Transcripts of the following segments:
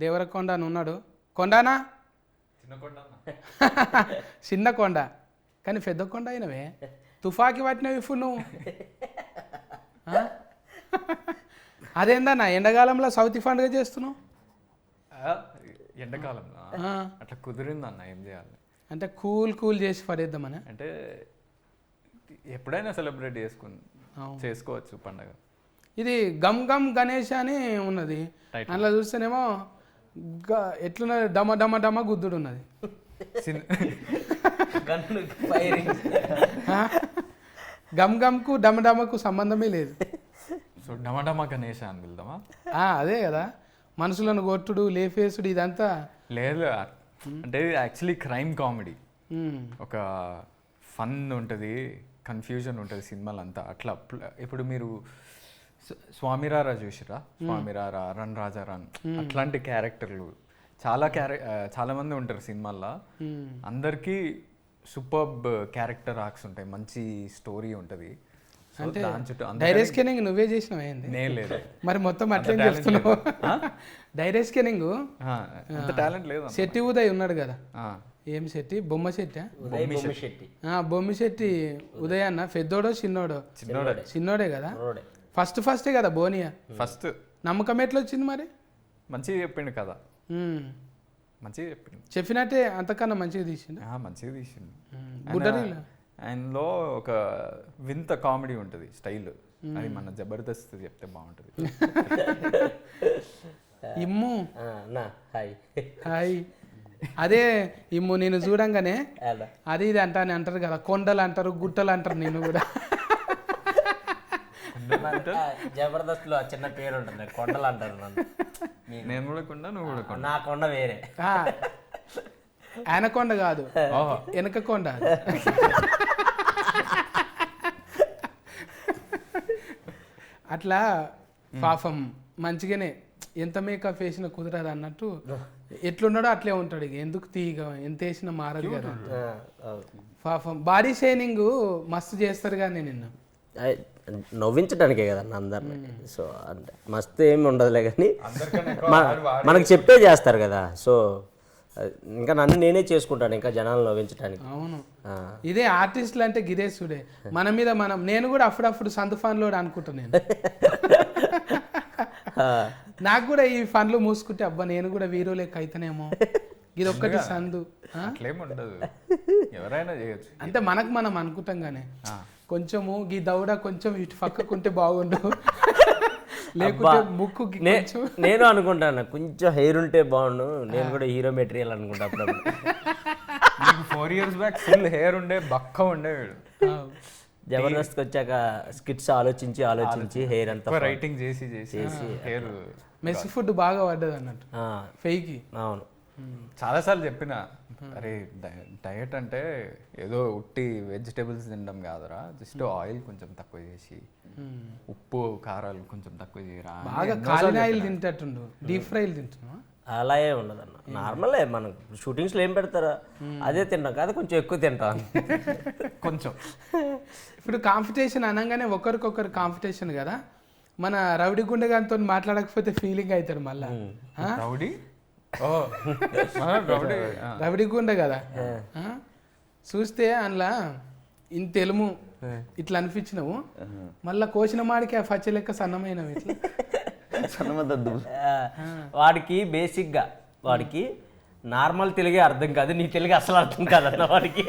దేవరకొండ అని ఉన్నాడు. కొండానా చిన్న కొండ కానీ పెద్ద కొండ అయినవే. తుఫాకి పట్టినవి ఇప్పుడు నువ్వు. అదేందన్నా ఎండాకాలంలో సౌత్ పండుగ చేస్తున్నావు? ఎండాకాలంలో అట్లా కుదిరిందన్న, ఏం చేయాలి అంటే కూల్ చేసి పడేద్దామని. అంటే ఎప్పుడైనా సెలబ్రేట్ చేసుకోవచ్చు పండగ. ఇది గమ్ గమ్ గణేష్ అని ఉన్నది, అందులో చూస్తేనేమో ఎట్లున్నది డమ డమ డమ గుద్దుడు ఉన్నది. గమ్ గమ్కు డమ డమకు సంబంధమే లేదు. సో డమడమ గణేష్ అని వెళ్దామా? అదే కదా, మనుషులను కొట్టుడు లేఫేసుడు ఇదంతా లేదు. అంటే యాక్చువల్లీ క్రైమ్ కామెడీ, ఒక ఫన్ ఉంటుంది, కన్ఫ్యూజన్ ఉంటుంది సినిమాలంతా. అట్లా ఇప్పుడు మీరు స్వామిరారా చూసిరా? స్వామిరారా, రన్ రాజా రన్, అట్లాంటి క్యారెక్టర్లు చాలా మంది ఉంటారు సినిమాల్లో. అందరికీ సూపర్బ్ క్యారెక్టర్ ఆర్క్స్ ఉంటాయి, మంచి స్టోరీ ఉంటుంది. అంటే డైరెక్ట్ స్కానింగ్ నువ్వే చేసినావు ఏంది? నేను లేదు మరి మొత్తం అట్లే చేస్తున్నావు. డైరెక్ట్ స్కానింగ్ అంత టాలెంట్ లేదు. శెట్టి ఉదయ్ ఉన్నాడు కదా, ఏం శెట్టి? బొమ్మ శెట్టి. బొమ్మి శెట్టి ఉదయ్ అన్న పెద్దోడో చిన్నోడో? చిన్నోడే కదా. ఫస్టే కదా బోనియా. ఫస్ట్ నమ్మకం ఎట్లా వచ్చింది మరి? మంచిగా చెప్పిండు కదా, మంచిగా చెప్పిండు. చెప్పినట్టే అంతకన్నా మంచిగా తీసిండు. మంచిగా తీసిండు. బుడ్డరీలో ఆయనలో ఒక వింత కామెడీ ఉంటుంది, స్టైల్. అది మన జబర్దస్త్ చెప్తే బాగుంటుంది. ఇమ్ము హాయ్. అదే ఇమ్ము నేను చూడంగానే అది ఇది అంటారు కదా, కొండలు అంటారు, గుట్టలు అంటారు. నేను కూడా జబర్దస్త్ లో చిన్న పేరు ఉంటుంది, కొండలు అంటారు నన్ను. నేను కూడా కొండ, నువ్వు కూడా కొండ. నా కొండ వేరే. ఆయన కొండ కాదు, వెనక కొండ. అట్లా పాపం మంచిగానే ఎంత మేకప్ వేసినా కుదరదు అన్నట్టు ఎట్లున్నాడో అట్లే ఉంటాడు. ఇక ఎందుకు తీగ ఎంత వేసినా మారదు కదా పాపం. బాడీ షైనింగ్ మస్తు చేస్తారు కానీ నిన్ను నవ్వించడానికే కదన్న అందరిని. సో అంటే మస్తు ఏమి ఉండదులే కానీ మనకు చెప్పే చేస్తారు కదా. సో ఇంకా నన్ను నేనే చేసుకుంటాను ఇంకా జనాలు నవ్వించడానికి. అవును, ఇదే ఆర్టిస్టులు అంటే గిరేశుడే. మన మీద నేను కూడా అప్పుడప్పుడు సందు ఫన్లో అనుకుంటాను. నేను నాకు కూడా ఈ ఫన్లు మూసుకుంటే అబ్బా నేను కూడా వీరో లెక్క అయితేనేమో, ఇది ఒక్కటి సందు. ఎవరైనా చేయొచ్చు అంటే మనకు మనం అనుకుంటాం కానీ కొంచెము ఈ దౌడ కొంచెం ఇటు పక్కకుంటే బాగుండు, లేకుంటే ముక్కు. నేను అనుకుంటాను కొంచెం హెయిర్ ఉంటే బాగుండు, నేను కూడా హీరో మెటీరియల్ అనుకుంటా. అప్పుడు 4 years బ్యాక్ ఫుల్ హెయిర్ ఉండే, బక్క ఉండేవాడు. జబర్దస్త్కి వచ్చాక స్కిట్స్ ఆలోచించి హెయిర్ అంతా రైటింగ్ చేసి హెయిర్ మెస్సి ఫుడ్ బాగా పడ్డది అన్నట్టు ఫెయికి. అవును, చాలాసార్లు చెప్పిన, అరే డయట్ అంటే ఏదో ఉట్టి వెజిటేబుల్స్ తినడం కాదురా, జస్ట్ ఆయిల్ కొంచెం తక్కువ చేసి, ఉప్పు కారాలు కొంచెం తక్కువ చేయరా. బాగా కాలిన ఆయిల్ తింటట్టుండు, డీప్ ఫ్రైలు తింటున్నా. అలా ఏ ఉండదన్న, నార్మలే. మనం షూటింగ్స్లో ఏం పెడతారా అదే తింటాం కదా, కొంచెం ఎక్కువ తింటాం కొంచెం. ఇప్పుడు కాంపిటీషన్ అనగానే ఒకరికొకరు కాంపిటీషన్ కదా. మన రౌడీ గుండెగానితో మాట్లాడకపోతే ఫీలింగ్ అవుతాడు మళ్ళా. రౌడీ గుండె కదా చూస్తే అందులో ఇంత ఎలుము ఇట్లా అనిపించినావు, మళ్ళా కోసిన మాడికి ఆ పచ్చ లెక్క సన్నమైనవి. ఇట్లా వాడికి బేసిక్గా వాడికి నార్మల్ తెలుగే అర్థం కాదు, నీ తెలుగు అసలు అర్థం కాదన్న వాడికి.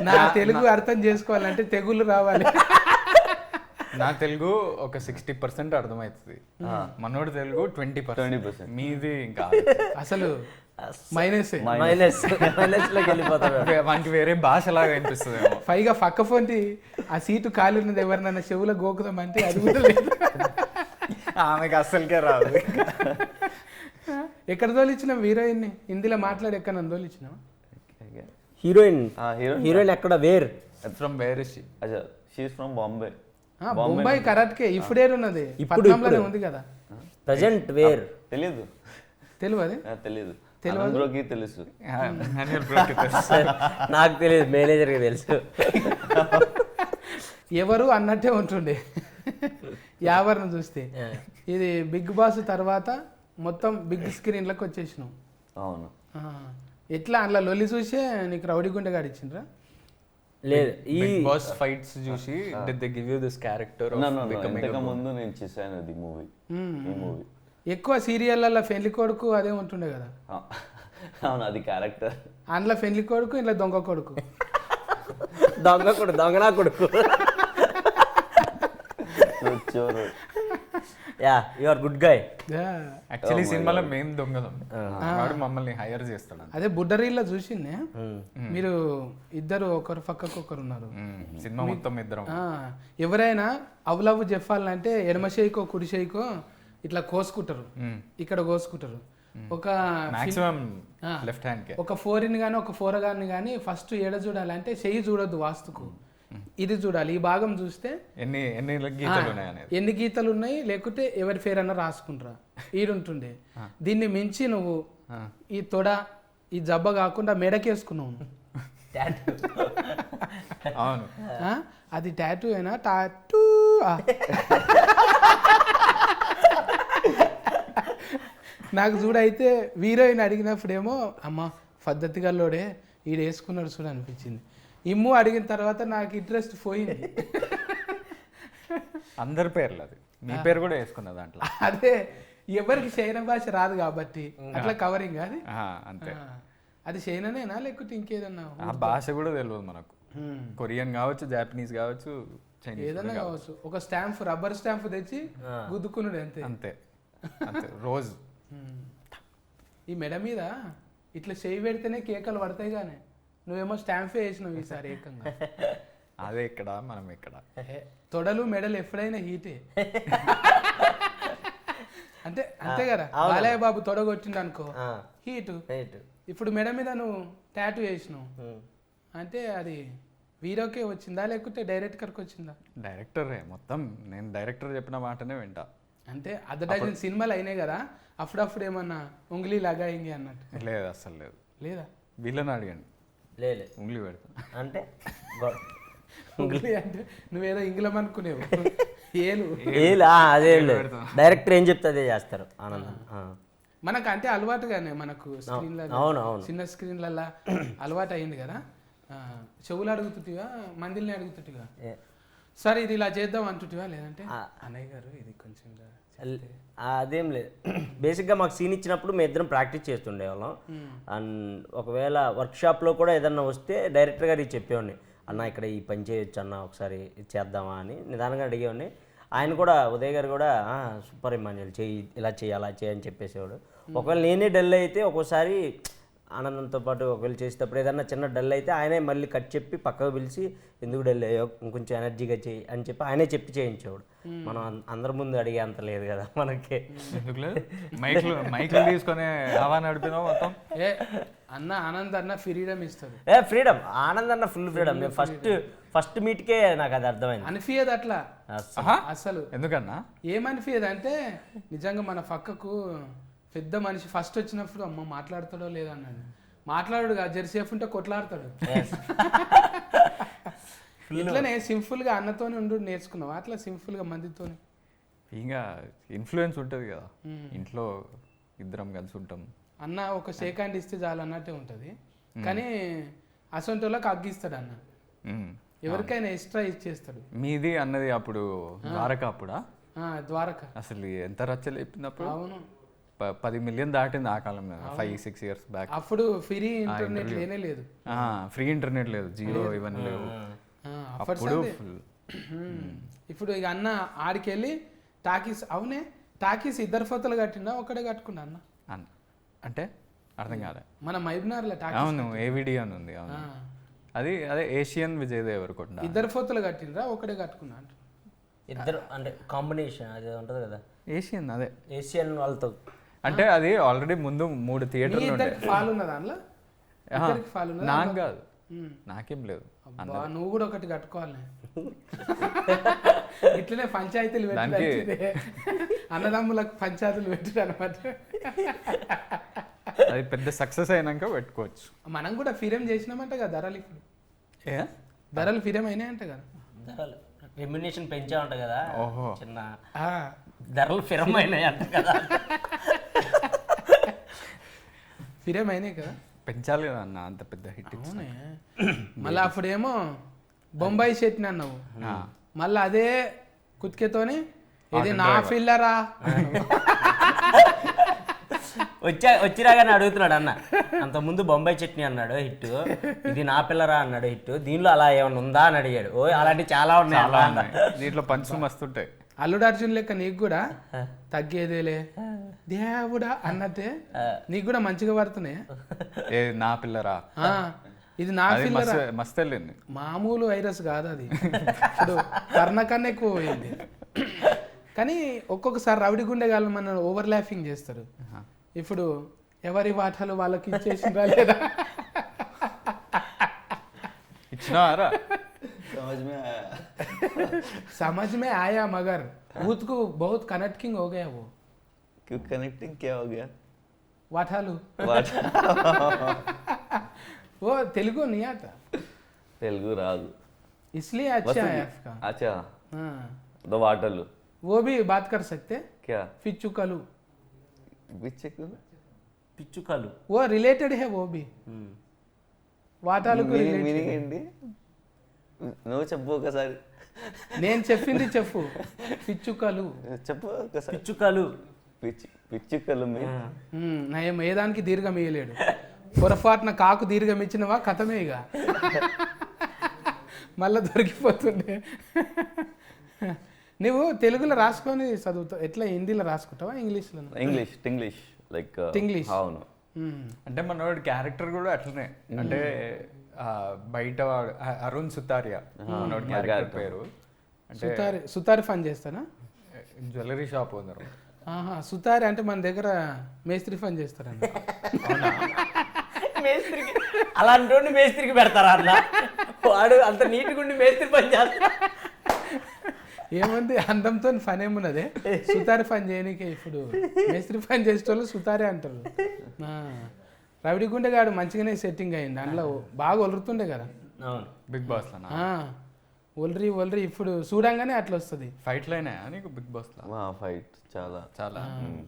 నా తెలుగు అర్థం చేసుకోవాలంటే తెగులు రావాలి. నా తెలుగు ఒక 60% అర్థమవుతుంది, మనోడు తెలుగు 20%. మీది ఇంకా అసలు మైనస్ లోకి వెళ్ళిపోతాడు. మనకి వేరే భాషలాగా అనిపిస్తుంది. పైగా పక్క పొంటి ఆ సీటు ఖాళీ ఉన్నది, ఎవరినన్నా చెవులో గోకుదామంటే అది కూడా లేదు. ఆమెకి అస్సలకే రాదు. ఎక్కడ తోలిచ్చినావు హీరోయిన్ని? హిందీలో మాట్లాడి ఎక్కడ నన్ను తోలిచ్చినావు? హీరోయిన్ ఎక్కడ? From where is she? She is from Bombay. Bombay కరాట్కే ఇప్పుడే ఉన్నది, పట్నంలోనే ఉంది కదా ప్రజెంట్. వేర్ తెలియదు తెలుసు. నాకు తెలియదు, మేనేజర్కి తెలుసు. ఎవరు అన్నట్టే ఉంటుండే యావరణ చూస్తే. ఇది బిగ్ బాస్ తర్వాత మొత్తం బిగ్ స్క్రీన్లకు వచ్చేసినావు. అవును. ఆ, ఎట్లా అందులో లొల్లి చూసే నీకు రౌడీ గుండె గాడిచ్చిండ్రా? లేదు ఈ బిగ్ బాస్ ఫైట్స్ చూసి they give you this character ఇంతకు ముందు నేను చూసాను అది మూవీ. ఈ మూవీ ఎక్కువ సీరియళ్ళల్లో ఫెన్లి కొడుకు అదే ఉంటుండే కదా. అవును, అది క్యారెక్టర్. అందులో ఫెన్లి కొడుకు, ఇంట్లో దొంగ కొడుకు. దొంగనా కొడుకు. చోరు. Yeah you are good guy. Actually సినిమాలో మేము దొంగలం, వాడు మమ్మల్ని హైర్ చేస్తాడు. అదే బుడ్డరీల్లో చూసిందే, మీరు ఇద్దరు ఒకరు పక్కకు ఒకరు ఉన్నారు. సినిమా మొత్తం ఇద్దరం. ఎవరైనా అవులవు చెప్పాలంటే ఎడమ చేయికో కుడి చేయికో ఇట్లా కోసుకుంటారు, ఇక్కడ కోసుకుంటారు. ఒక మాక్సిమం లెఫ్ట్ హ్యాండ్ కే. ఒక ఫోరిన్ కానీ ఒక ఫోరగాన్ని కానీ ఫస్ట్ ఏడ చూడాలంటే చెయ్యి చూడొద్దు వాస్తుకు, ఇది చూడాలి. ఈ భాగం చూస్తే ఎన్ని ఎన్ని గీతలు ఉన్నాయి అనేది, ఎన్ని గీతలు ఉన్నాయి, లేకుంటే ఎవరి పేరు అన్నా రాసుకుంటారా ఈడుంటుండే. దీన్ని మించి నువ్వు ఈ తొడ ఈ జబ్బ కాకుండా మెడకేసుకున్నావు. అవును, అది టాటూ అయినా టాటూ. నాకు చూడైతే హీరోయిన్ అడిగినప్పుడేమో అమ్మ పద్ధతి గల్లోడే ఈడు వేసుకున్నాడు చూడ అనిపించింది. ఇమ్ము అడిగిన తర్వాత నాకు ఇంట్రెస్ట్ పోయింది. అందరి పేర్లు అది, నీ పేరు కూడా వేసుకున్నా దాంట్లో. అదే ఎవరికి చైనా భాష రాదు కాబట్టి అట్లా కవరింగ్ అది అంతే. అది చైనానేనా లేకపోతే ఇంకేదన్నా? ఆ భాష కూడా తెలియదు మనకు. కొరియన్ కావచ్చు, జాపనీస్ కావచ్చు, చైనీస్ ఏదన్నా కావచ్చు. ఒక స్టాంప్, రబ్బర్ స్టాంప్ తెచ్చి గుద్దుకున్నాడు అంతే. అంతే అంతే రోజు. ఈ మెడ మీద ఇట్లా చేయి పెడితేనే కేకలు పడతాయి కానీ నువ్వేమో స్టాంపే వేసినావు ఈసారి ఏకంగా. అదే ఇక్కడ మనం ఇక్కడ తొడలు మెడలు ఎప్పుడైనా హీటే అంటే అంతే కదా. బాలయ్య బాబు తొడ కొట్టిండు అనుకో హీటు. ఇప్పుడు మెడ మీద నువ్వు టాటూ వేసినావు అంటే అది హీరోకే వచ్చిందా లేకుంటే డైరెక్టర్కి వచ్చిందా? డైరెక్టరే మొత్తం. నేను డైరెక్టర్ చెప్పిన మాటనే వింటా. అంటే అర్ధ సినిమాలు అయినాయి కదా, అప్పుడప్పుడు ఏమన్నా ఉంగిలి లగాయింగి అన్నట్టు? లేదు, అస్సలు లేదు. లేదా? వీళ్ళని అడిగండి. లేదు ఉంగిలి పెడతా అంటే ఉంగిలి అంటే నువ్వేదో ఇంగ్లం అనుకునేవు. ఏలు అదే డైరెక్టర్ ఏం చెప్తే అదే చేస్తారు. ఆనందం మనకు అంటే అలవాటుగానే మనకు స్క్రీన్లలో, చిన్న స్క్రీన్లలో అలవాటు అయింది కదా. చెవులు అడుగుతుంటివా మందిల్ని అడుగుతుంటివా? సరే ఇది ఇలా చేద్దాం అంటుంటివా లేదంటే అన్నయ్య గారు ఇది కొంచెం అదేం లేదు. బేసిక్గా మాకు సీన్ ఇచ్చినప్పుడు మేము ఇద్దరం ప్రాక్టీస్ చేస్తుండేవాళ్ళం. అండ్ ఒకవేళ వర్క్షాప్లో కూడా ఏదన్నా వస్తే డైరెక్టర్ గారికి చెప్పేవాడిని, అన్న ఇక్కడ ఈ పని చేయొచ్చు అన్న, ఒకసారి చేద్దామా అని నిదానంగా అడిగేవాడిని. ఆయన కూడా ఉదయ్ గారు కూడా సూపర్ ఇమాన్యుల్ చెయ్యి, ఇలా చేయి అలా చేయి అని చెప్పేసేవాడు. ఒకవేళ నేనే డల్ అయితే ఒక్కోసారి ఆనందంతో పాటు ఒకవేళ చేసేటప్పుడు ఏదన్నా చిన్న డల్ అయితే ఆయనే మళ్ళీ కట్ చెప్పి పక్కకు పిలిచి ఎందుకు డల్ అయ్యో ఇంకొంచెం ఎనర్జీగా చేయి అని చెప్పి ఆయనే చెప్పి చేయించేవాడు. మనం అందరి ముందు అడిగే అంత లేదు కదా మనకి. ఎందుకు లేదు, మైక్లు తీసుకొని హవా నడిపినావు మొత్తం. అన్న ఆనంద్ అన్న ఫ్రీడమ్ ఇస్తుంది. ఫ్రీడమ్ ఆనంద్ అన్న ఫుల్ ఫ్రీడమ్. నేను ఫస్ట్ మీట్కే నాకు అది అర్థమైంది. అనిపించదు అట్లా అసలు. ఎందుకన్నా ఏమనిపించదు అంటే నిజంగా మన పక్కకు పెద్ద మనిషి ఫస్ట్ వచ్చినప్పుడు అమ్మ మాట్లాడతాడో లేదా అన్నాడు. మాట్లాడు జెర్సేఫ్ ఉంటే కొట్లాడతాడు. ఇట్లనే సింపుల్ గా అన్నతోనే ఉండు నేర్చుకున్నావు. అట్లా సింపుల్ గా మందితో ఇంకా ఇన్ఫ్లుయెన్స్ ఉంటుంది కదా ఇంట్లో, ఇద్దరం కలిసి ఉంటాం. అన్న ఒక షేక్ హ్యాండ్ ఇస్తే చాలు అన్నట్టే ఉంటుంది. కానీ అసొంటోళ్ళకి అగ్గిస్తాడు అన్న, ఎవరికైనా ఎక్స్ట్రా ఇచ్చేస్తాడు. మీది అన్నది అప్పుడు ద్వారక అప్పుడా? ద్వారక అసలు ఎంత రచ్చలు చెప్పింది. అవును, 10 మిలియన్ దాటింది ఆ కాలం, 5-6 years బ్యాక్. అప్పుడు ఫ్రీ ఇంటర్నెట్ లేనే లేదు. ఫ్రీ ఇంటర్నెట్ లేదు, జియో ఇవన్నీ లేవు అప్పుడు. ఇప్పుడు ఇక అన్న ఆడికెళ్ళి టాకీస్, అవునే టాకీస్ ఇద్దరు ఫోటోలు కట్టినా ఒకటే కట్టుకున్నా అన్న. అంటే అర్థం కాలే. మన మైబ్నార్లో టాకీస్. అవును, ఏవిడి అని ఉంది. అవును, అది అదే ఏషియన్ విజయ్ దేవరకొండ. ఇద్దరు ఫోటోలు కట్టినరా ఒకటే కట్టుకున్నా అంట. ఇద్దరు అంటే కాంబినేషన్ అది ఉంటుంది కదా ఏషియన్. అదే ఏషియన్ వాళ్ళతో అంటే అది ఆల్రెడీ ముందు 3 థియేటర్లు ఉండే. ఫాల్ ఉన్నదా అందులో? నాకు కాదు, నాకేం లేదు. నువ్వు కూడా ఒకటి కట్టుకోవాలి. ఇట్లనే పంచాయతీలు పెట్టి అన్నదమ్ములకు పంచాయతీలు పెట్టారు అనమాట. అది పెద్ద సక్సెస్ అయినాక పెట్టుకోవచ్చు. మనం కూడా ఫిరం చేసినామంట కదా ధరలు. ఇప్పుడు ధరలు ఫిరం అయినాయంట కదా. ధరలు రెమ్యునేషన్ పెంచా ఉంటా కదా. ఓహో, చిన్న ధరలు ఫిరం అయినాయి అంట కదా. ఫిరేమ్ అయినాయి కదా. పెంచాలి కదా అన్న అంత పెద్ద హిట్ అవునే. మళ్ళీ అప్పుడేమో బొంబాయి చట్నీ అన్నావు, మళ్ళీ అదే కుతికేతోని ఇది నా ఫిల్లరా వచ్చిరాగానే అడుగుతున్నాడు అన్న. అంతకుముందు బొంబాయి చట్నీ అన్నాడు హిట్, ఇది నా పిల్లరా అన్నాడు హిట్, దీనిలో అలా ఏమన్నా ఉందా అని అడిగాడు. ఓ అలాంటివి చాలా ఉన్నాయి అలా అన్న. దీంట్లో పంచులు మస్తుంటాయి. అల్లుడు అర్జున్ లెక్క నీకు కూడా తగ్గేదేలే దేవుడా అన్నట్టే నీకు కూడా మంచిగా పడుతున్నాయి. ఏ నా పిల్లరా ఇది నా ఫిల్లరా మస్తు వెళ్ళింది. మామూలు వైరస్ కాదు అది, ఇప్పుడు కర్ణ కన్నా ఎక్కువ పోయింది. కానీ ఒక్కొక్కసారి రౌడి గుండెగాళ్ళు మన ఓవర్ ల్యాఫింగ్ చేస్తారు. ఇప్పుడు ఎవరి వాటాలు వాళ్ళకి ఇచ్చేసిందా లేదా? ఇచ్చినారా? समझ में आया मगर भूत को बहुत कनेक्टिंग हो गया वो. क्यों कनेक्टिंग क्या हो गया? वाठालू वो तेलुगु नहीं आता, तेलुगु राग इसलिए अच्छा है आपका. अच्छा हाँ दो वाटलू वो भी बात कर सकते. क्या पिच्चुकलू పిచ్చుకలు वो रिलेटेड है वो भी. వాటాలకు మీనింగ్ ఏంటి? నువ్వు చెప్పు ఒకసారి. నేను చెప్పింది చెప్పు. పిచ్చుకలు చెప్పు ఒకసారి. పిచ్చుకలు పిచ్చుకలు నయం ఏదానికి దీర్ఘం ఇయ్యలేడు. పొరపాటున కాకు దీర్ఘం ఇచ్చినవా కథమే ఇక మళ్ళా దొరికిపోతుండే. నువ్వు తెలుగులో రాసుకొని చదువుతావు ఎట్లా? హిందీలో రాసుకుంటావా ఇంగ్లీష్లో? English like English. అవును. అంటే మనోడి క్యారెక్టర్ కూడా అట్లనే. అంటే బయట అరుణ్ సుతారియా మనోడి క్యారెక్టర్ పేరు. సుతారి సుతారి ఫన్ చేస్తానా? Jewellery shop owner. సుతారి అంటే మన దగ్గర మేస్త్రి ఫన్ చేస్తారండి. మేస్త్రికి అలాంటి మేస్త్రికి పెడతారా అన్న? వాడు అంత నీట్గా ఉండి మేస్త్రి పని చేస్తా. ఏముంది అందంతో ఫన్ ఏమున్నదే? సుతారి ఫన్ చేయనీకే ఇప్పుడు మేస్త్రి ఫన్ చేసేటోళ్ళు సుతారే అంటారు. రవిడి గుండెగాడు మంచిగానే సెట్టింగ్ అయింది అందులో, బాగా ఒలురుతుండే కదా బిగ్ బాస్ లో. ఒలరి ఇప్పుడు చూడంగానే అట్లా వస్తుంది. ఫైట్లు అయినాయా నీకు బిగ్ బాస్ లో? ఫైట్ చాలా చాలా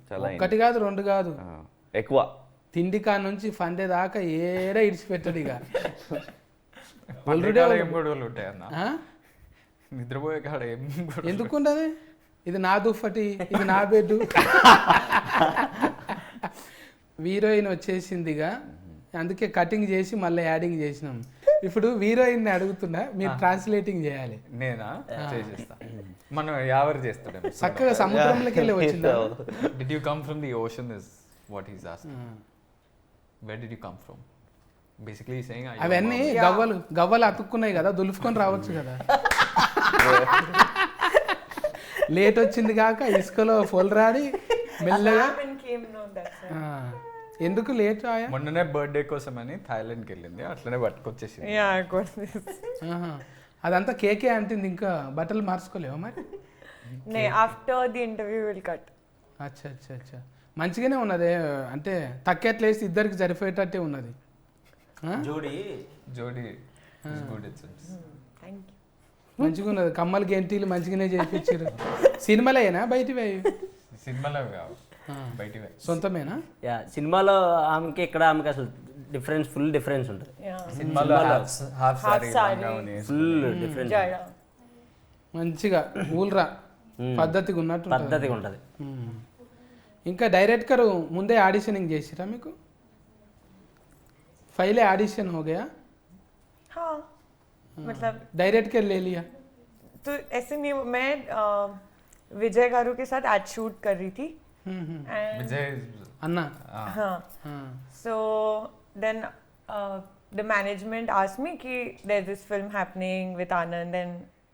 చాలా ఒకటి కాదు రెండు కాదు ఎక్కువ. తిండి కా నుంచి ఫండే దాకా ఏడ ఇడిచిపెట్టాడు ఇక. ఏం గొడవలు ఉంటాయి అన్న? నిద్రపోయే కాడ ఏం ఎందుకుండదు? ఇది నా దుప్పటి, ఇది నా బెడ్. హీరోయిన్ వచ్చేసిందిగా, అందుకే కటింగ్ చేసి మళ్ళీ యాడింగ్ చేసినాం. ఇప్పుడు హీరోయిన్ అడుగుతున్నా, మీరు ట్రాన్స్లేటింగ్ చేయాలి. నేనా చేసేస్తా. మనం ఎవరు చేస్తాడు చక్కగా సముద్రంలోకి వెళ్ళి వచ్చిందా? Did you come from the ocean is what he's asking. Where did you come from? Basically he's saying అవన్నీ గవ్వలు అతుక్కున్నాయి కదా, దులుపుకొని రావచ్చు కదా. లేట్ వచ్చింది కాక ఇసుకలో రాడి మెల్లగా. ఎందుకు లేట్ ఆయా? మొన్ననే బర్త్డే కోసం అని థాయిలాండ్కి వెళ్ళింది, అట్లనే పట్టుకొచ్చేసింది. అదంతా కేకే అంటుంది, ఇంకా బట్టలు మార్చుకోలేవా మరి? After the interview will cut. అచ్చా అచ్చా అచ్చా మంచిగానే ఉన్నది. అంటే తక్కెట్లేసి ఇద్దరికి సరిపోయేటట్టే ఉన్నది. జోడి గుడ్. మంచిగా ఉన్నది. కమ్మలు గెంటీలు మంచిగానే చేయించారు. సినిమాలేనా బయటివి? సినిమాలో బయటివే సొంతమేనా? యా సినిమాలో ఆమెకి ఇక్కడ ఆమెకి అసలు ఫుల్ డిఫరెన్స్ ఉంటుంది. సినిమాలో ఫుల్ డిఫరెన్స్ మంచిగా ఊల్రా పద్ధతిగా ఉన్నట్టు పద్ధతిగా ఉంటుంది. ఇంకా డైరెక్టర్ ముందే ఆడిషనింగ్ చేసిరా మీకు? पहले ऑडिशन हो गया? हाँ मतलब डायरेक्ट कर ले लिया? तो ऐसे नहीं, मैं विजय गारू के साथ एड शूट कर रही थी. विजय अन्ना. हाँ. So then the management asked me कि there's this film happening with Anand and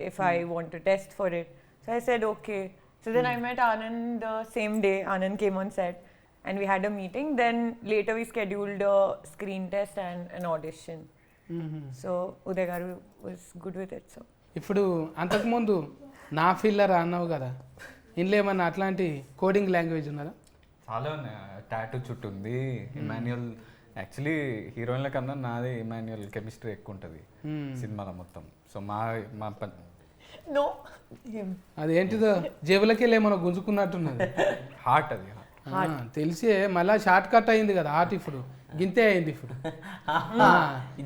if I want to test for it. So I said okay. So then I met Anand the same day. Anand came on set. And we had a meeting. Then later we scheduled a screen test and an audition. So Uday garu was good with it. So ఇప్పుడు అంతకుముందు నా filler అన్నావు కదా, ఇందులో ఏమన్నా అట్లాంటి coding language ఉన్నదా? చాలా ఉన్నాయి. టాటూ చుట్టూ ఉంది. ఇమాన్యుయల్ యాక్చువల్లీ హీరోయిన్ల కన్నా నాది ఇమాన్యుయల్ కెమిస్ట్రీ ఎక్కువ ఉంటుంది సినిమాలో మొత్తం. సో మా no అదేంటిదో జేబులకి వెళ్ళి ఏమన్నా గుంజుకున్నట్టున్నది. హార్ట్ అది. తెలిసే మళ్ళా షార్ట్ కట్ అయింది కదా హార్ట్ ఇప్పుడు గింతే అయింది ఇప్పుడు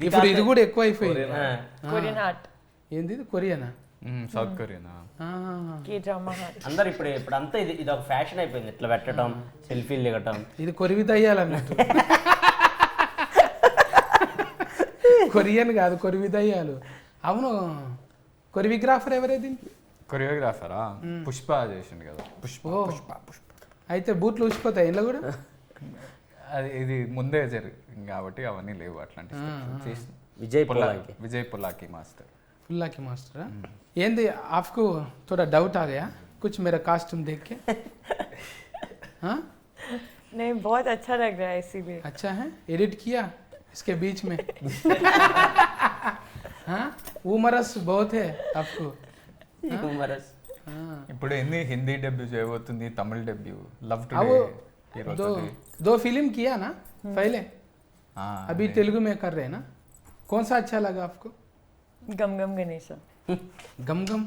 ఇప్పుడు ఇది కూడా ఎక్కువ అయిపోయింది Korean heart. ఏంది ఇది కొరియనా సౌత్ కొరియానా K-drama heart. అందరు ఇప్పుడు అంతా ఇది ఒక ఫ్యాషన్ అయిపోయింది, ఇట్లా పెట్టడం, సెల్ఫీలు దిగటం. ఇది కొరివి దయ్యాలన్నట్టు కొరియన్ కాదు కొరివి దయ్యాలు. అవును కొరియోగ్రాఫర్ ఎవరే దీనికి? కొరియోగ్రాఫరా పుష్ప చేసిండు కదా. పుష్ప ఓ. పుష్ప పుష్ప అయితే బూట్లు ఊసిపోతాయి ఇంట్లో కూడా. అది ఇది ముందే జరిగింది కాబట్టి అవన్నీ లేవు అట్లాంటి steps. చేసిన విజయ్ పొలాకి विजय पुलाकी मास्टर. फुल्ला की मास्टर ఏంది आपको थोड़ा डाउट आ गया कुछ मेरा कास्ट्यूम देख के? हाँ नहीं, बहुत अच्छा लग रहा है इसीलिए. अच्छा है, एडिट किया इसके बीच में? हाँ उमरस बहुत है आपको. హ్యూమరస్. हाँ ఇప్పుడు ఎన్ని హిందీ డెబ్యూ చేయబోతుంది, తమిళ డెబ్యూ లవ్ अब టుడే दो दो फिल्म किया ना पहले, अभी तेलुगु में कर रहे हैं ना. कौन सा अच्छा लगा आपको? गम गम गणेशा. गम गम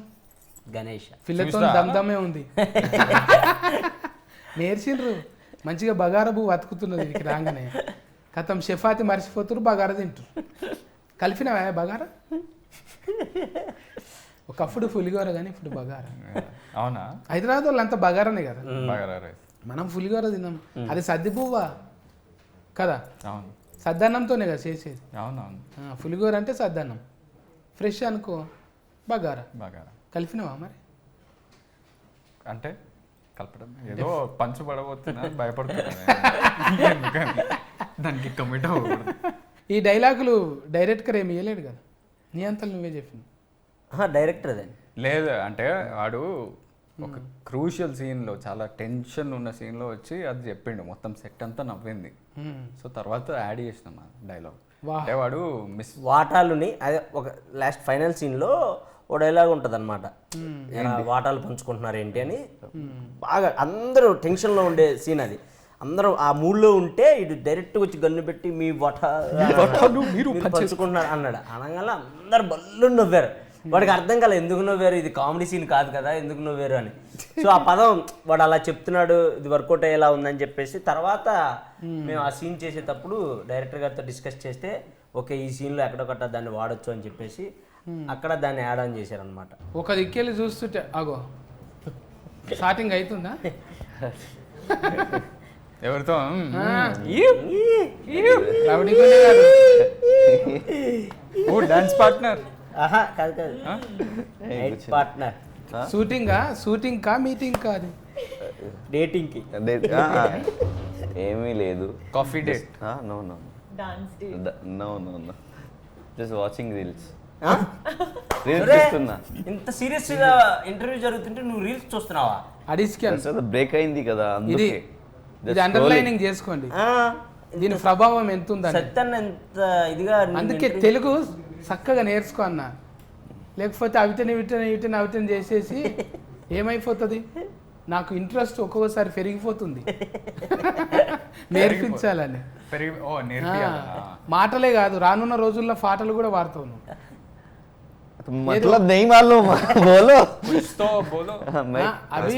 గణేష్. పిల్లతో దమ్దమే ఉంది. నేర్చిండ్రు మంచిగా బగారా పువ్వు అతుకుతున్నది ఇది రాగానే. కథం షెఫాతి మర్చిపోతురు, బగారా తింటారు. కలిపినవా బగారా? ఒకప్పుడు పులిగోర కానీ ఇప్పుడు బగారా. అవునా? హైదరాబాద్ వాళ్ళు అంతా బగారానే కదా, బగారా రైస్. మనం పులిగోర తిన్నాం. అది సద్ది పువ్వా కదా, అవును సద్దన్నంతోనే కదా చేసేది. అవునవును పులిగోర అంటే సద్దన్నం, ఫ్రెష్ అనుకో బగారా. బగారా కలిపినవా మరి? అంటే కలపడం ఏదో పంచు పడబోతున్నా భయపడుతున్నాను ఎందుకని దానికి కమిట్ అవ్వకూడదు. ఈ డైలాగులు డైరెక్టర్ ఏమి ఇవ్వలేడు కదా, నీ అంతలు నువ్వే చెప్పింది. డైరెక్టర్ అదే. లేదు అంటే వాడు ఒక క్రూషియల్ సీన్లో చాలా టెన్షన్ ఉన్న సీన్లో వచ్చి అది చెప్పిండు, మొత్తం సెట్ అంతా నవ్వింది. సో తర్వాత యాడ్ చేసినాం డైలాగ్. వాహ్. అంటే వాడు మిస్ వాటాలుని అదే ఒక లాస్ట్ ఫైనల్ సీన్లో ఓ డైలాగ్ ఉంటుంది అనమాట, వాటాలు పంచుకుంటున్నారు ఏంటి అని. బాగా అందరూ టెన్షన్లో ఉండే సీన్ అది. అందరూ ఆ మూడ్లో ఉంటే ఇటు డైరెక్ట్గా వచ్చి గన్ను పెట్టి మీ వాటాలు మీరు పంచుకుంటున్నారు అన్నాడు. అనగానే అందరు బల్లు నవ్వారు. వాడికి అర్థం కాలేదు ఎందుకు నవ్వారు, ఇది కామెడీ సీన్ కాదు కదా ఎందుకు నవ్వారు అని. సో ఆ పదం వాడు అలా చెప్తున్నాడు, ఇది వర్కౌట్ అయ్యేలా ఉందని చెప్పేసి తర్వాత మేము ఆ సీన్ చేసేటప్పుడు డైరెక్టర్ గారితో డిస్కస్ చేస్తే ఓకే ఈ సీన్లో ఎక్కడొకట దాన్ని వాడొచ్చు అని చెప్పేసి అక్కడ దాన్ని యాడ్ ఆన్ చేశారనమాట. ఒక దిక్కెళ్ళి చూస్తుంటే అగో స్టార్టింగ్ అవుతుందా? ఎవరితో రౌడీ గుండె గారు. ఓ డాన్స్ పార్ట్నర్. ఆహా కాదు కాదు, నైట్ పార్ట్నర్. షూటింగ్ కా మీటింగ్ కా అది? డేటింగ్కి. ఏమీ లేదు. Coffee date. No no Dance day. No no no just watching reels. ఒరే, చూస్తున్నా. ఇంత సీరియస్ గా ఇంటర్వ్యూ జరుగుతుంటే నువ్వు రీల్స్ చూస్తున్నావా? అడిస్కాన్ బ్రేక్ అయింది కదా ఇది, అందుకే. ఇది అండర్లైనింగ్ చేసుకోండి, దీని ప్రభావం ఎంత ఉందని. సత్యాన్ని ఎంత ఇదిగా అందుకే తెలుగు చక్కగా నేర్చుకో అన్న, లేకపోతే అవిటని చేసేసి ఏమైపోతుంది. నాకు ఇంట్రెస్ట్ ఒక్కొక్కసారి పెరిగిపోతుంది నేర్పించాలని. నేర్పియాలా? మాటలే కాదు, రానున్న రోజుల్లో పాటలు కూడా వాడతావు నువ్వు. मतलब नहीं मालूम बोलो. कुछ तो बोलो. मैं अभी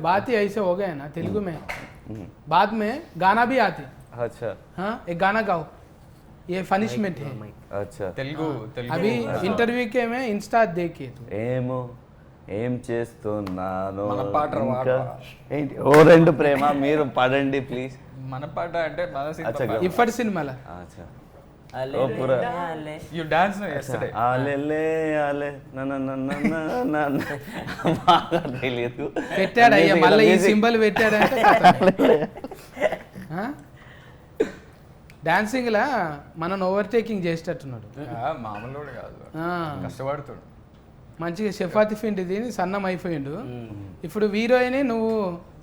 बात ही ऐसे हो गए ना तेलुगु में, बाद में गाना भी आते. अच्छा हाँ एक गाना गाओ, ये पनिशमेंट है. अच्छा తెలుగు अभी इंटरव्यू के में इंस्टा देखिए तो ఏమో ఏం చేస్తున్నాను మన పాట ఇంకా ఏంటి ఓ రెండు ప్రేమ మీరు పాడండి ప్లీజ్. మన పాట అంటే మన అచ్చా, ఇప్పటి సినిమాల अच्छा అలే, ఓ పూరా అలే. You dance yesterday. ఆలే ఆలే బాగా తెలియదు. పెట్టాడు అయ్యా, మళ్ళీ ఈ సింబల్ పెట్టాడంటే డాన్సింగ్ లా మనం ఓవర్టేకింగ్ చేసేటట్టున్నాడు. మామూలు కూడా కాదు, ఆ, కష్టపడుతాడు. మంచిగా షెఫాతి పిండి తిని సన్నం అయిపోయిండు. ఇప్పుడు హీరోయిన్ నువ్వు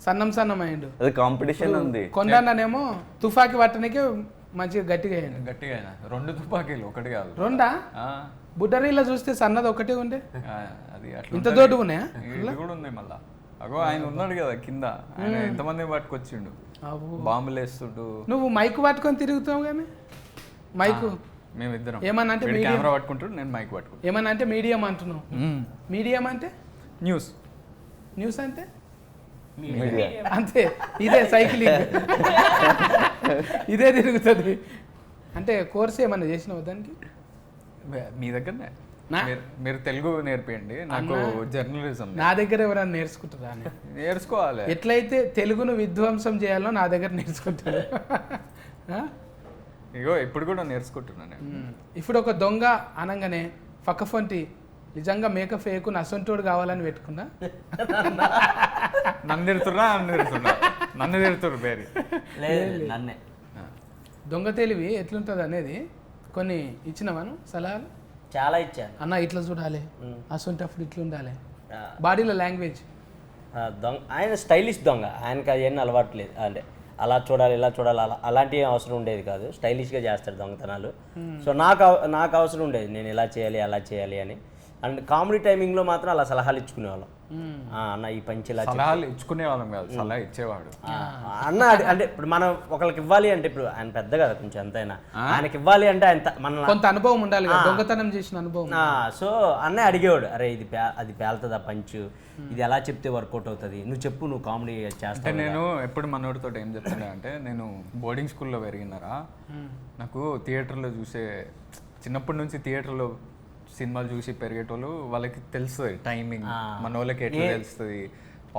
సన్నం అయ్యిండు. అది కాంపిటీషన్ ఉంది. కొండనేమో తుఫాకి పట్టడానికే మంచిగా గట్టిగా అయ్యిండు. గట్టిగా అయినా 2 తుపాకీలు ఒకటి కాదు. రెండా? ఆ, బుడ్డరీలో చూస్తే సన్నది ఒకటే ఉండే, అది అట్లా ఇంత ఉంటది. దొడ్డు ఉన్నాయా? ఇది కూడా ఉంది మళ్ళా. అగో ఆయన ఉన్నాడు కదా కింద, ఆయన ఎంతమంది పట్టుకొచ్చిండు, అబ్బో. బాంబులు వేస్తుండు. నువ్వు మైక్ పట్టుకొని తిరుగుతావు కానీ మైకు మేమిద్దరం ఏమన్నా అంటే వీడు మీడియం, కెమెరా పట్టుకుంటాడు, నేను మైక్ పట్టుకుంటాను. ఏమన్నా అంటే మీడియం అంటున్నావు. మీడియం అంటే న్యూస్ న్యూస్ అంటే అంతే, ఇదే సైక్లింగ్, ఇదే తిరుగుతుంది. అంటే కోర్స్ ఏమన్నా చేసినావు దానికి? మీ దగ్గరనే మీరు తెలుగు నేర్పియండి, నాకు జర్నలిజం. నా దగ్గర ఎవరైనా నేర్చుకుంటారా అని. నేర్చుకోవాలి. ఎట్లయితే తెలుగును విధ్వంసం చేయాలో నా దగ్గర నేర్చుకుంటారు. ఇగో ఇప్పుడు కూడా నేర్చుకుంటున్నాను. ఇప్పుడు ఒక దొంగ అనగానే పక్కఫొంటి నిజంగా మేకప్ ఫేకు నసంటోడు కావాలని పెట్టుకున్నా. నన్ను తిడుతుర్రు పేరు నన్నే. దొంగ తెలివి ఎట్లుంటుంది అనేది కొన్ని ఇచ్చినావాను సలహాలు. చాలా ఇచ్చాను అన్న ఇట్లా చూడాలి, అసంటప్పుడు ఇట్లా ఉండాలి, బాడీలో లాంగ్వేజ్. దొంగ ఆయన స్టైలిష్ దొంగ, ఆయనకి అవన్నీ అలవాటు లేదు. అంటే అలా చూడాలి ఇలా చూడాలి అలాంటి అవసరం ఉండేది కాదు. స్టైలిష్గా చేస్తాడు దొంగతనాలు. సో నాకు అవసరం ఉండేది, నేను ఇలా చేయాలి అలా చేయాలి అని. అండ్ కామెడీ టైమింగ్లో మాత్రం అలా సలహాలు ఇచ్చుకునేవాళ్ళం. అన్న ఈ పంచి ఇలా సలహాలు ఇచ్చుకునే వాళ్ళం కాదు, సలహా ఇచ్చేవాడు. అన్న అంటే ఇప్పుడు మనం ఒకరికి ఇవ్వాలి అంటే, ఇప్పుడు ఆయన పెద్ద కదా కొంచెం ఎంతైనా, ఆయనకి ఇవ్వాలి అంటే ఆయన మన కొంత అనుభవం ఉండాలి, దొంగతనం చేసిన అనుభవం. సో అన్నయ్య అడిగేవాడు, అరే ఇది అది పేలుతుందా పంచు, ఇది ఎలా చెప్తే వర్కౌట్ అవుతుంది, నువ్వు చెప్పు, నువ్వు కామెడీ చేస్తావు. నేను ఎప్పుడు మనోడితో ఏం చెప్తున్నా అంటే, నేను బోర్డింగ్ స్కూల్లో పెరిగినారా, నాకు థియేటర్లో చూసే చిన్నప్పటి నుంచి థియేటర్లో సినిమాలు చూసి పెరిగేటోళ్ళు వాళ్ళకి తెలుస్తుంది టైమింగ్, మన వాళ్ళకి ఎట్లా తెలుస్తుంది,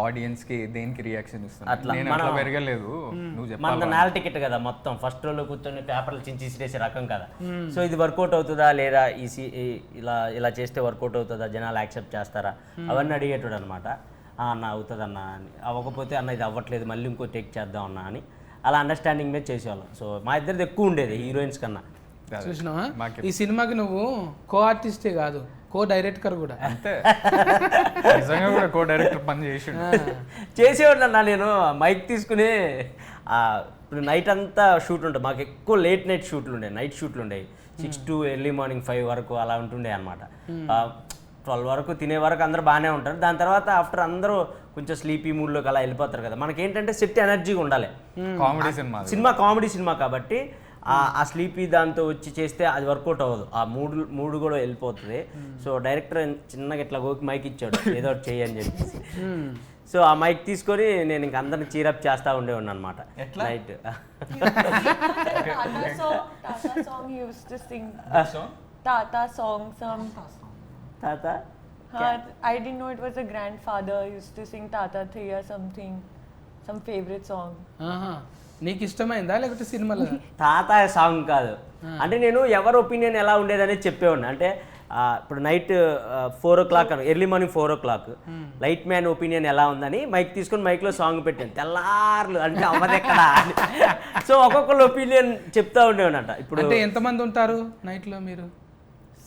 ఆడియన్స్ కి దేనికి రియాక్షన్ ఇస్తుంది. నేను అట్లా పెరగలేదు. నువ్వు చెప్పాలి, నేల టికెట్ కదా మొత్తం, ఫస్ట్ రోజు కూర్చొని పేపర్లు చించి ఇసిరేసే రకం కదా. సో ఇది వర్కౌట్ అవుతుందా లేదా, ఇలా ఇలా చేస్తే వర్కౌట్ అవుతుందా, జనాలు యాక్సెప్ట్ చేస్తారా, అవన్నీ అడిగేటోడు అనమాట. అన్న అవుతుంది అన్న అని, అవ్వకపోతే అన్న ఇది అవ్వట్లేదు మళ్ళీ ఇంకో టేక్ చేద్దాం అన్న అని, అలా అండర్స్టాండింగ్ మీద చేసేవాళ్ళం. సో మా ఇద్దరిది ఎక్కువ ఉండేది హీరోయిన్స్ కన్నా. చూసినావా, ఈ సినిమాకి నువ్వు కో ఆర్టిస్టే కాదు, కో డైరెక్టర్ కూడా. అంతే, నిజంగా కూడా కో డైరెక్టర్ పని చేసేవాడు అన్న. నేను మైక్ తీసుకుని ఇప్పుడు నైట్ అంతా షూట్ ఉంటుంది, మాకు ఎక్కువ లేట్ నైట్ షూట్లు ఉండేవి, నైట్ షూట్లు ఉండేవి. 6 to ఎర్లీ మార్నింగ్ 5 వరకు అలా ఉంటుండే అనమాట. 12 వరకు తినే వరకు అందరూ బాగానే ఉంటారు. దాని తర్వాత ఆఫ్టర్ అందరూ కొంచెం స్లీపీ మూడ్లోకి అలా వెళ్ళిపోతారు కదా. మనకి ఏంటంటే సెట్ ఎనర్జీగా ఉండాలి. కామెడీ సినిమా కామెడీ సినిమా కాబట్టి ఆ స్లీపీ దాంతో వచ్చి చేస్తే అది వర్కౌట్ అవ్వదు, ఆ మూడు కూడా వెళ్ళిపోతుంది. సో డైరెక్టర్ చిన్నగా ఇట్లా గోకి మైక్ ఇచ్చాడు, ఏదో ఒకటి చెయ్యి అని చెప్పేసి. సో ఆ మైక్ తీసుకొని నేను ఇంక అందరిని చీరప్ చేస్తూ ఉండేవాడిని అనమాట నైట్. తాత I didn't know it was a grandfather used to sing Tata Thaya something, some favorite song. నీకు ఇష్టమైందా లేకపోతే సినిమాలో? తాత సాంగ్ కాదు, అంటే నేను ఎవరి ఒపీనియన్ ఎలా ఉండేదనేది చెప్పేవాడిని. అంటే ఇప్పుడు night 4 o'clock early morning 4 o'clock light man opinion ఎలా ఉందని మైక్ తీసుకొని మైక్లో సాంగ్ పెట్టాను. తెల్లార్లు అంటే అవ్వదెక్కడ. సో ఒక్కొక్కరు ఒపీనియన్ చెప్తా ఉండేవాడంట. ఇప్పుడు అంటే ఎంతమంది ఉంటారు నైట్లో మీరు?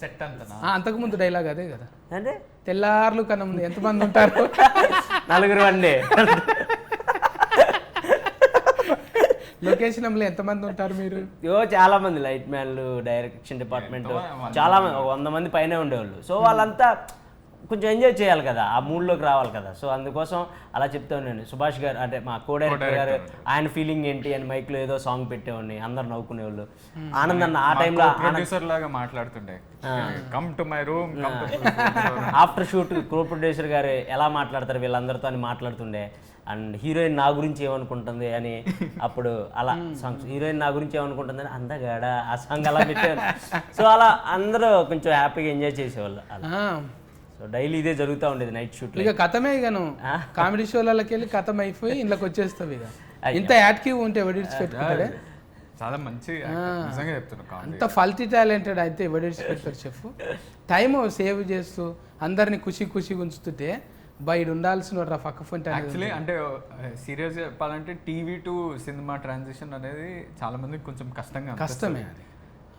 సెట్ అంతనా? అంతకుముందు డైలాగ్ అదే కదా, అంటే తెల్లార్లు కన్నా ముందు ఎంతమంది ఉంటారు? 4 అండి. లొకేషన్లో ఎంతమంది ఉంటారు మీరు? చాలా మంది లైట్ మ్యాన్లు, డైరెక్షన్ డిపార్ట్మెంట్ చాలా మంది, 100 మంది పైనే ఉండేవాళ్ళు. సో వాళ్ళంతా కొంచెం ఎంజాయ్ చేయాలి కదా, ఆ మూడ్లోకి రావాలి కదా. సో అందుకోసం అలా చెప్తా ఉన్నాను. సుభాష్ గారు అంటే మా కో డైరెక్టర్ గారు, ఆయన ఫీలింగ్ ఏంటి అని మైక్లో ఏదో సాంగ్ పెట్టేవాడిని, అందరు నవ్వుకునేవాళ్ళు. ఆనంద్ అన్న ఆ టైంలో ప్రొడ్యూసర్ లాగా మాట్లాడుతుండే, come to my room, after shoot కో ప్రొడ్యూసర్ గారు ఎలా మాట్లాడతారు వీళ్ళందరితో అని మాట్లాడుతుండే. అండ్ హీరోయిన్ నా గురించి ఏమనుకుంటుంది అని, అప్పుడు అలా సాంగ్స్, హీరోయిన్ నా గురించి ఏమనుకుంటుంది అని అందగాడ ఆ సాంగ్ అలా పెట్టేవాళ్ళు. సో అలా అందరూ కొంచెం హ్యాపీగా ఎంజాయ్ చేసేవాళ్ళు. సో డైలీ ఇదే జరుగుతూ ఉండేది నైట్ షూట్. ఇక కథమే, ఇక నువ్వు కామెడీ షోలకి వెళ్ళి కథం అయిపోయి ఇంట్లోకి వచ్చేస్తావు. ఇక ఇంత యాక్టివ్ ఉంటే ఎవడిడ్స్ పెట్టుకుంటాడే. చాలా మంచి నిజంగా చెప్తున్నా, అంత ఫల్టీ టాలెంటెడ్ అయితే ఎవడిడ్స్ పెడతారు చెప్పు. టైం సేవ్ చేస్తూ అందరినీ ఖుషిగా ఉంచుతుంటే బయట ఉండాల్సిన పక్క ఫోన్. యాక్చువల్లీ అంటే సీరియస్ చెప్పాలంటే టీవీ టు సినిమా ట్రాన్సిషన్ అనేది చాలా మందికి కొంచెం కష్టమే. అది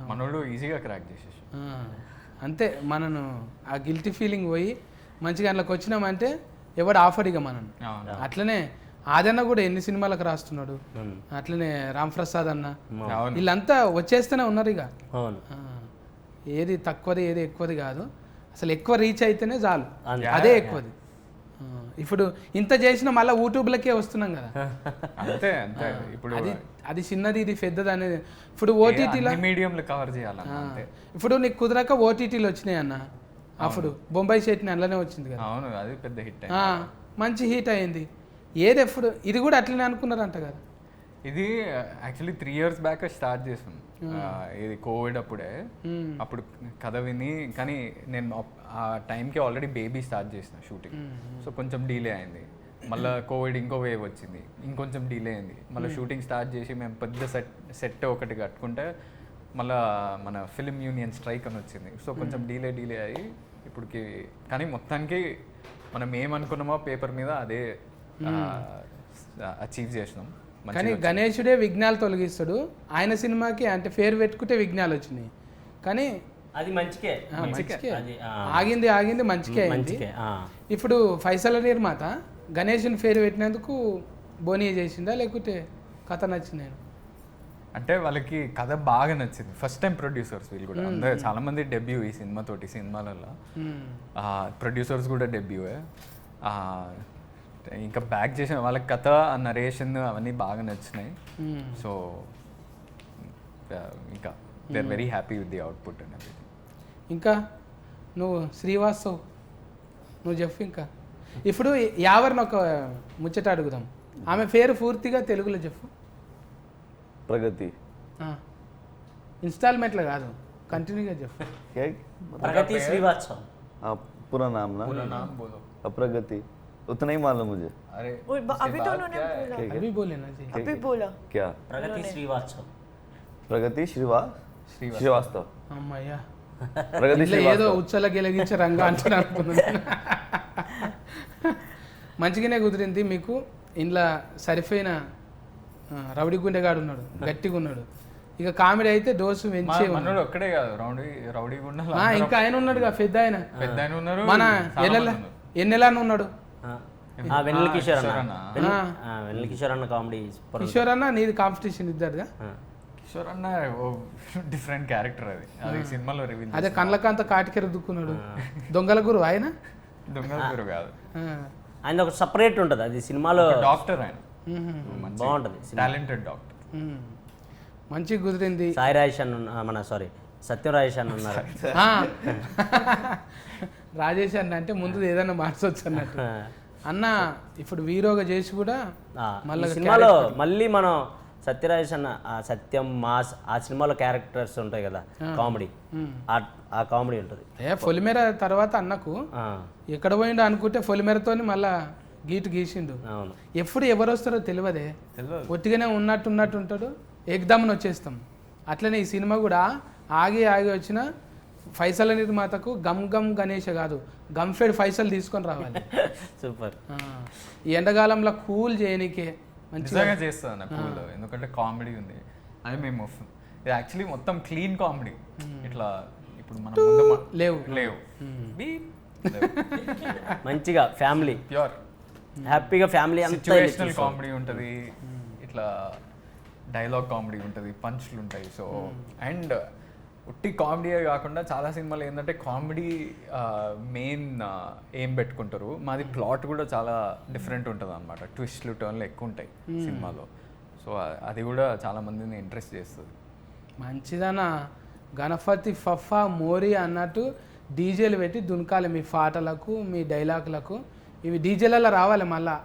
మనోడు ఈజీగా క్రాక్ చేసేసి అంతే. మనను ఆ గిల్టీ ఫీలింగ్ పోయి మంచిగా అందులోకి వచ్చినామంటే ఎవడు ఆఫర్ ఇక మనను. అట్లనే ఆదన్న కూడా ఎన్ని సినిమాలకు రాస్తున్నాడు, అట్లనే రామ్ ప్రసాద్ అన్న, వీళ్ళంతా వచ్చేస్తూనే ఉన్నారు. ఇక ఏది తక్కువది ఏది ఎక్కువది కాదు, అసలు ఎక్కువ రీచ్ అయితేనే చాలు, అదే ఎక్కువది. ఇప్పుడు ఇంత చేసినా మళ్ళీ యూట్యూబ్లకే వస్తున్నాం కదా. అంతే అంతే. ఇప్పుడు అది చిన్నది ఇది పెద్దది అనేది. ఇప్పుడు ఓటీటీలో మీడియంలో కవర్ చేయాలి. ఇప్పుడు నీకు కుదరక ఓటీటీలు వచ్చినాయి అన్న, అప్పుడు బొంబాయి చట్నీ అందులోనే వచ్చింది కదా. అవును, అది పెద్ద హిట్, మంచి హిట్ అయింది. ఏది ఎప్పుడు ఇది కూడా అట్లనే అనుకున్నారంట కదా. ఇది యాక్చువల్లీ 3 years బ్యాక్ స్టార్ట్ చేసాం. ఇది కోవిడ్ అప్పుడే. అప్పుడు కథ విని, కానీ నేను ఆ టైంకి ఆల్రెడీ బేబీ స్టార్ట్ చేసిన షూటింగ్. సో కొంచెం డిలే అయింది. మళ్ళీ కోవిడ్ ఇంకో వేవ్ వచ్చింది, ఇంకొంచెం డిలే అయింది. మళ్ళీ షూటింగ్ స్టార్ట్ చేసి మేము పెద్ద సెట్ ఒకటి కట్టుకుంటే మళ్ళీ మన ఫిలిం యూనియన్ స్ట్రైక్ అని వచ్చింది. సో కొంచెం డిలే అయ్యి ఇప్పటికి, కానీ మొత్తానికి మనం ఏమనుకున్నామో పేపర్ మీద అదే అచీవ్ చేసినాం. కానీ గణేశుడే విఘ్నాలు తొలగిస్తాడు. ఆయన సినిమాకి అంటే పేరు పెట్టుకుంటే విఘ్నాలు వచ్చినాయి, కానీ అది మంచికే. ఆగింది మంచికే అయింది. ఇప్పుడు ఫైసల నిర్మాత గణేషుని పేరు పెట్టినందుకు బోనీ చేసిందా లేకుంటే కథ నచ్చిందా? అంటే వాళ్ళకి కథ బాగా నచ్చింది. ఫస్ట్ టైం ప్రొడ్యూసర్స్ వీళ్ళు కూడా. అందరూ చాలా మంది డెబ్యూ ఈ సినిమాలలో. ప్రొడ్యూసర్స్ కూడా డెబ్యూయే. ఇంకా బ్యాక్ చేసిన వాళ్ళకి కథ, నరేషన్ అవన్నీ బాగా నచ్చినాయి. సో ఇంకా they are very happy with the output and everything. ఇంకా నువ్వు శ్రీవాస్తవ్ నువ్వు చెప్పు. ఇంకా ఇప్పుడు యావర్ని ఒక ముచ్చట అడుగుదాం. ఆమె పేరు పూర్తిగా తెలుగులో చెప్పు. प्रगति. ఇన్స్టాల్మెంట్లో కాదు, కంటిన్యూగా చెప్పు. क्या प्रगति श्रीवास्तव. हाँ, पूरा नाम ना. पूरा नाम बोलो. प्रगति उतना ही मालूम मुझे. अरे अभी तो उन्होंने बोला. अभी बोले ना जी. अभी बोला. क्या प्रगति श्रीवास्तव. प्रगति श्रीवास्तव. అమ్మయ్యా, प्रगति ఇట్లా ఏదో ఉచ్చల గెలిగించే రంగా అంటున్నా అనుకున్నాను. మంచిగానే కుదిరింది మీకు. ఇంట్లో సరిపోయిన రౌడీ గుండెగాడు ఉన్నాడు, గట్టిగా ఉన్నాడు. ఇక కామెడీ అయితే డోసు పెంచే మనోడు ఒక్కడే కాదు, రౌడీ గుండా ఇంకా ఆయన ఉన్నాడుగా, పెద్ద ఆయన ఉన్నారు. మన ఎన్నెలా ఉన్నాడు. వెన్నెల కిషోర్ అన్న. వెన్నెల కిషోర్ అన్న కామెడీ. కిషోర్ అన్న నీది కాంపిటీషన్ ఇద్దరుగా. కిషోర్ అన్న డిఫరెంట్ క్యారెక్టర్ అది సినిమాలో రివీల్. అదే కళ్ళకంత కాటికెర దుక్కున్నాడు. దొంగల గురు ఆయన. దొంగల గురు కాదు, ఆయన ఒక సపరేట్ ఉంటుంది అది సినిమాలో. డాక్టర్ ఆయన, బాగుంటుంది, టాలెంటెడ్ డాక్టర్. మంచి కుదిరింది. సాయి రాజేష్ అన్న మన సత్యం రాజేష్ అన్న ఉన్నారు. రాజేష్ అన్న అంటే ముందు ఏదైనా మార్చవచ్చు అన్నట్టు. అన్న ఇప్పుడు హీరోగా చేసి కూడా మళ్ళీ సినిమాలో మళ్ళీ మనం సత్యరాజేష్ అన్న సత్యం మాస్ ఆ సినిమాలో క్యారెక్టర్స్ ఉంటాయి కదా, కామెడీ, ఆ కామెడీ ఉంటుంది. పొలిమేర తర్వాత అన్నకు ఎక్కడ పోయిండో అనుకుంటే పొలిమేరతోని మళ్ళా గీసిండు. ఎప్పుడు ఎవరు వస్తారో తెలియదే, ఒట్టిగానే ఉన్నట్టు ఉంటాడు, ఎగ్దామని వచ్చేస్తాం. అట్లనే ఈ సినిమా కూడా ఆగి వచ్చిన ఫైసల నిర్మాతకు గమ్ గణేష కాదు, గంఫెడ్ ఫైసల్ తీసుకొని రావాలి. సూపర్. ఈ ఎండాకాలంలో కూల్ చేయనికే మంచిగా చేస్తుంది అన్న కూల్, ఎందుకంటే కామెడీ ఉంది. అది మేము ఇది యాక్చువల్లీ మొత్తం క్లీన్ కామెడీ. ఇట్లా ఇప్పుడు మనం లేవు మంచిగా ఫ్యామిలీ ప్యూర్ హ్యాపీగా ఫ్యామిలీ సిచ్యువేషనల్ కామెడీ ఉంటుంది, ఇట్లా డైలాగ్ కామెడీ ఉంటుంది, పంచ్లు ఉంటాయి. సో అండ్ ఉట్టి కామెడీయే కాకుండా చాలా సినిమాలు ఏంటంటే కామెడీ మెయిన్ ఏం పెట్టుకుంటారు. మాది ప్లాట్ కూడా చాలా డిఫరెంట్ ఉంటుంది అనమాట, ట్విస్ట్లు టర్న్లు ఎక్కువ ఉంటాయి సినిమాలో. సో అది కూడా చాలా మందిని ఇంట్రెస్ట్ చేస్తుంది. మంచిదనా. గణపతి ఫఫా మోరీ అన్నట్టు డీజేలు పెట్టి దునకాలి మీ పాటలకు, మీ డైలాగులకు. ఇవి డీజేలలో రావాలి మళ్ళా.